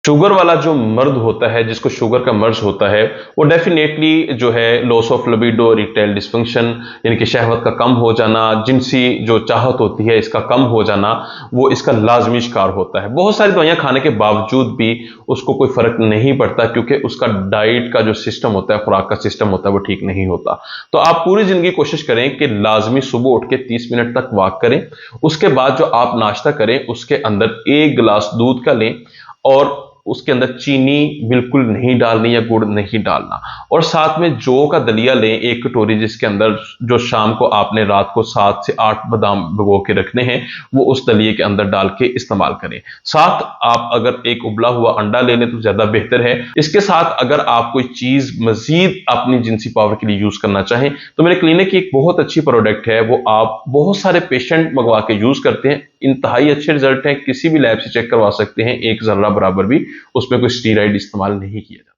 Sugar वाला जो मर्द होता है, जिसको शुगर का मर्ज होता है, वो डेफिनेटली जो है loss of libido, erectile dysfunction यानी कि शहवत का कम हो जाना, जिनसी जो चाहत होती है इसका कम हो जाना, वो इसका लाजमी शिकार होता है। बहुत सारी दवाइयां खाने के बावजूद भी उसको कोई फर्क नहीं पड़ता, क्योंकि उसका डाइट का जो सिस्टम होता है, खुराक का सिस्टम होता है, वो ठीक नहीं होता। तो आप पूरी जिंदगी कोशिश करें कि लाजमी सुबह उठ के 30 मिनट तक वॉक करें। उसके बाद जो आप नाश्ता करें उसके अंदर 1 गिलास दूध का लें, और उसके अंदर चीनी बिल्कुल नहीं डालनी या गुड़ नहीं डालना। और साथ में जौ का दलिया लें 1 कटोरी, जिसके अंदर जो शाम को आपने रात को 7 से 8 बादाम भिगो के रखने हैं, वो उस दलिए के अंदर डाल के इस्तेमाल करें। साथ आप अगर एक उबला हुआ अंडा ले लें तो ज्यादा बेहतर है। इसके साथ अगर आप कोई चीज मजीद अपनी जिनसी पावर के लिए यूज करना चाहें तो मेरे क्लिनिक की एक बहुत अच्छी प्रोडक्ट है, वो आप बहुत सारे पेशेंट मंगवा के यूज करते हैं, इंतहाई अच्छे रिजल्ट हैं, किसी भी लैब से चेक करवा सकते हैं, एक जर्रा बराबर भी उसमें कोई स्टीराइड इस्तेमाल नहीं किया जाता।